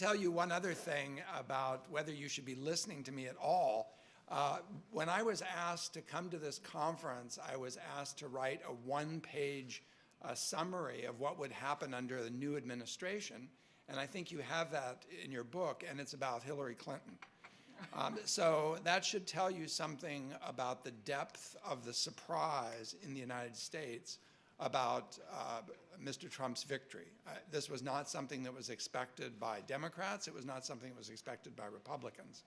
tell you one other thing about whether you should be listening to me at all. When I was asked to come to this conference, I was asked to write a one-page summary of what would happen under the new administration. And I think you have that in your book, and it's about Hillary Clinton. So that should tell you something about the depth of the surprise in the United States about Mr. Trump's victory. This was not something that was expected by Democrats. It was not something that was expected by Republicans.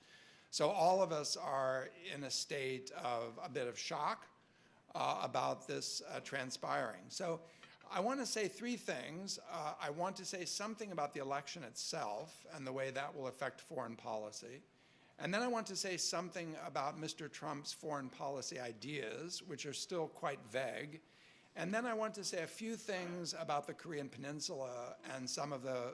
So all of us are in a state of a bit of shock about this transpiring. So I want to say three things. I want to say something about the election itself and the way that will affect foreign policy. And then I want to say something about Mr. Trump's foreign policy ideas, which are still quite vague. And then I want to say a few things about the Korean Peninsula and some of the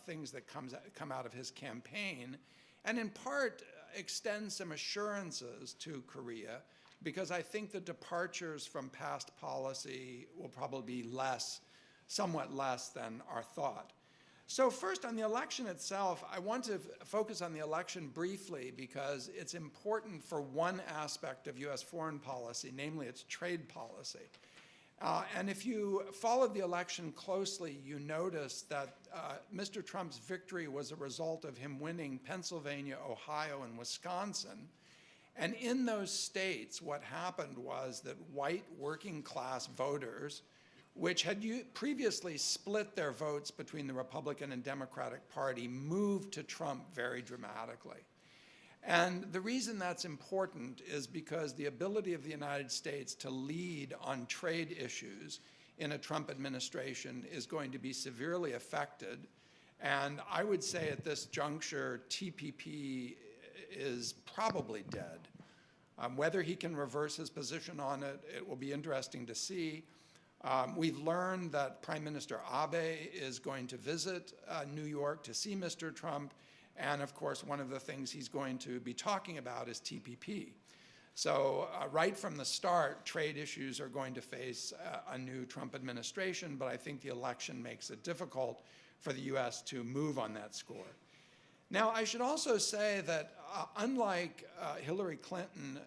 things that come out of his campaign, and in part extend some assurances to Korea, because I think the departures from past policy will probably be somewhat less than are thought. So first, on the election itself, I want to focus on the election briefly because it's important for one aspect of U.S. foreign policy, namely its trade policy. And if you followed the election closely, you notice that Mr. Trump's victory was a result of him winning Pennsylvania, Ohio, and Wisconsin. And in those states, what happened was that white working class voters, which had previously split their votes between the Republican and Democratic Party, moved to Trump very dramatically. And the reason that's important is because the ability of the United States to lead on trade issues in a Trump administration is going to be severely affected. And I would say at this juncture, TPP is probably dead. Whether he can reverse his position on it, it will be interesting to see. We've learned that Prime Minister Abe is going to visit New York to see Mr. Trump. And of course, one of the things he's going to be talking about is TPP. So right from the start, trade issues are going to face a new Trump administration, but I think the election makes it difficult for the U.S. to move on that score. Now, I should also say that unlike Hillary Clinton,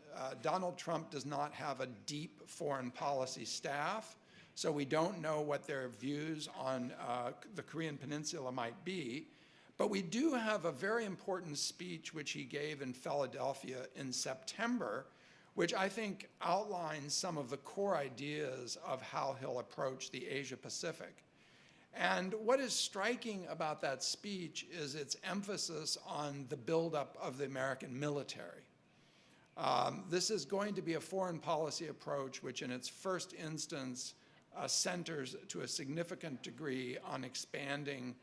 Donald Trump does not have a deep foreign policy staff, so we don't know what their views on the Korean Peninsula might be. But we do have a very important speech which he gave in Philadelphia in September, which I think outlines some of the core ideas of how he'll approach the Asia-Pacific. And what is striking about that speech is its emphasis on the buildup of the American military. This is going to be a foreign policy approach which in its first instance centers to a significant degree on expanding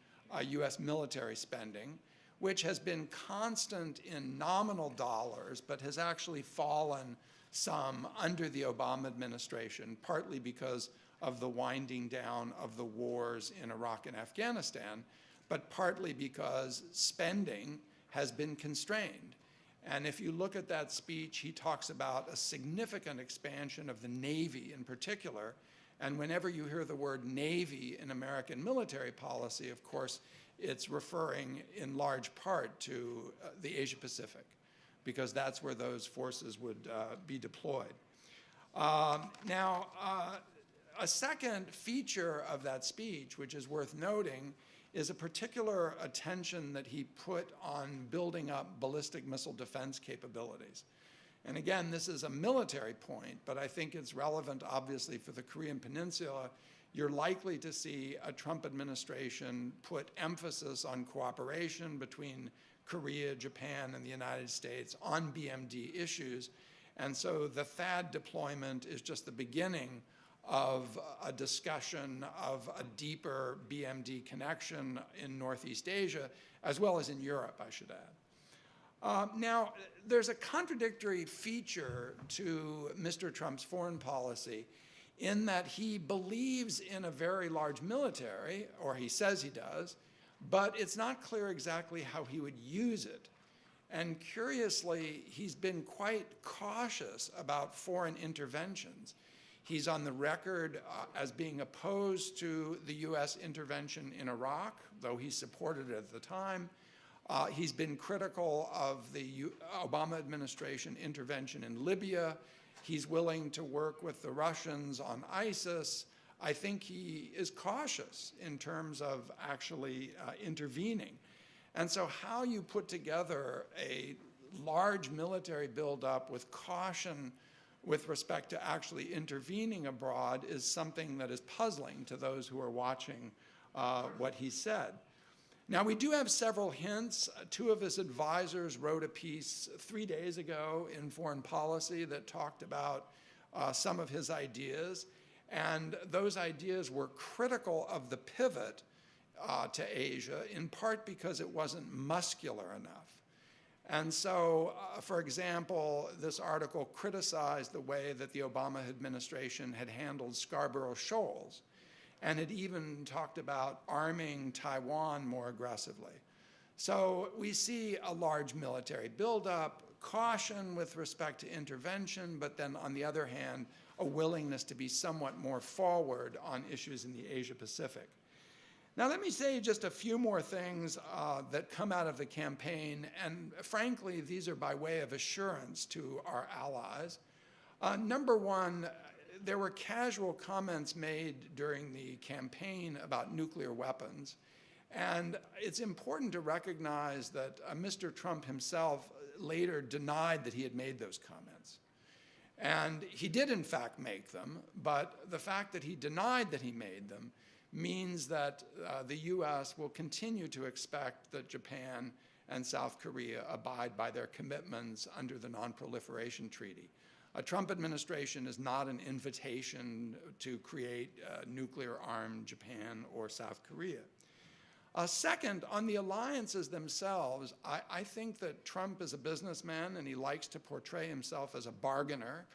U.S. military spending, which has been constant in nominal dollars, but has actually fallen some under the Obama administration, partly because of the winding down of the wars in Iraq and Afghanistan, but partly because spending has been constrained. And if you look at that speech, he talks about a significant expansion of the Navy in particular. And whenever you hear the word Navy in American military policy, of course, it's referring in large part to the Asia-Pacific, because that's where those forces would be deployed. Now, a second feature of that speech, which is worth noting, is a particular attention that he put on building up ballistic missile defense capabilities. And again, this is a military point, but I think it's relevant, obviously, for the Korean Peninsula. You're likely to see a Trump administration put emphasis on cooperation between Korea, Japan, and the United States on BMD issues. And so the THAAD deployment is just the beginning of a discussion of a deeper BMD connection in Northeast Asia, as well as in Europe, I should add. Now, there's a contradictory feature to Mr. Trump's foreign policy in that he believes in a very large military, or he says he does, but it's not clear exactly how he would use it. And curiously, he's been quite cautious about foreign interventions. He's on the record as being opposed to the U.S. intervention in Iraq, though he supported it at the time. He's been critical of the Obama administration intervention in Libya. He's willing to work with the Russians on ISIS. I think he is cautious in terms of actually intervening. And so how you put together a large military buildup with caution with respect to actually intervening abroad is something that is puzzling to those who are watching what he said. Now, we do have several hints. Two of his advisors wrote a piece 3 days ago in Foreign Policy that talked about some of his ideas, and those ideas were critical of the pivot to Asia, in part because it wasn't muscular enough. And so, for example, this article criticized the way that the Obama administration had handled Scarborough Shoals, and it even talked about arming Taiwan more aggressively. So we see a large military buildup, caution with respect to intervention, but then on the other hand, a willingness to be somewhat more forward on issues in the Asia-Pacific. Now let me say just a few more things that come out of the campaign, and frankly, these are by way of assurance to our allies. Number one, there were casual comments made during the campaign about nuclear weapons, and it's important to recognize that Mr. Trump himself later denied that he had made those comments. And he did in fact make them, but the fact that he denied that he made them means that the US will continue to expect that Japan and South Korea abide by their commitments under the Non-Proliferation Treaty. A Trump administration is not an invitation to create nuclear-armed Japan or South Korea. Second, on the alliances themselves, I think that Trump is a businessman and he likes to portray himself as a bargainer.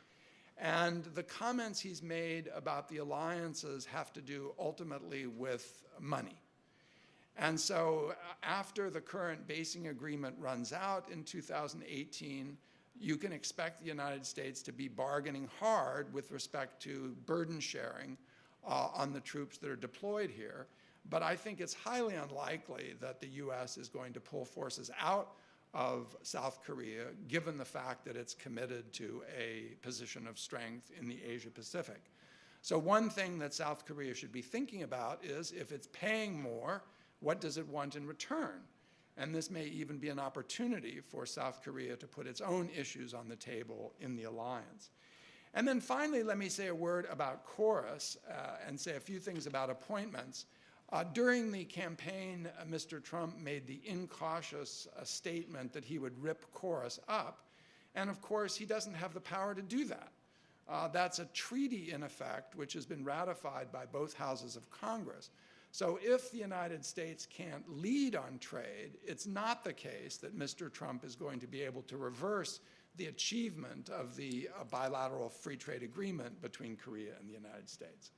And the comments he's made about the alliances have to do ultimately with money. And so after the current basing agreement runs out in 2018, you can expect the United States to be bargaining hard with respect to burden sharing on the troops that are deployed here. But I think it's highly unlikely that the US is going to pull forces out of South Korea, given the fact that it's committed to a position of strength in the Asia-Pacific. So one thing that South Korea should be thinking about is, if it's paying more, what does it want in return? And this may even be an opportunity for South Korea to put its own issues on the table in the alliance. And then finally, let me say a word about chorus and say a few things about appointments. During the campaign, Mr. Trump made the incautious statement that he would rip chorus up. And of course, he doesn't have the power to do that. That's a treaty in effect, which has been ratified by both houses of Congress. So if the United States can't lead on trade, it's not the case that Mr. Trump is going to be able to reverse the achievement of the bilateral free trade agreement between Korea and the United States.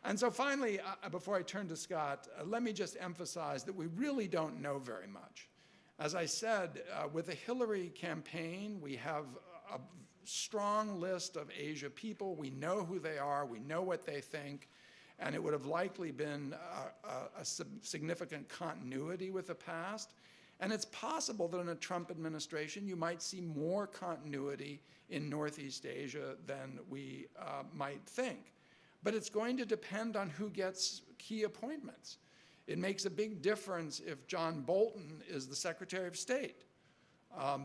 And so finally, before I turn to Scott, let me just emphasize that we really don't know very much. As I said, with the Hillary campaign, we have a strong list of Asia people. We know who they are. We know what they think. And it would have likely been a significant continuity with the past. And it's possible that in a Trump administration, you might see more continuity in Northeast Asia than we might think. But it's going to depend on who gets key appointments. It makes a big difference if John Bolton is the Secretary of State.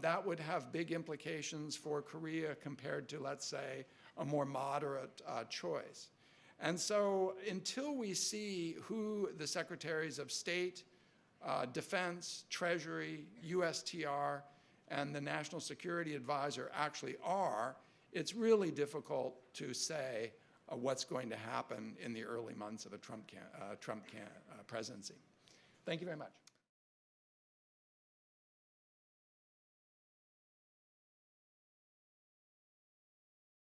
That would have big implications for Korea compared to, let's say, a more moderate choice. And so until we see who the Secretaries of State, Defense, Treasury, USTR, and the National Security Advisor actually are, it's really difficult to say what's going to happen in the early months of a Trump presidency. Thank you very much.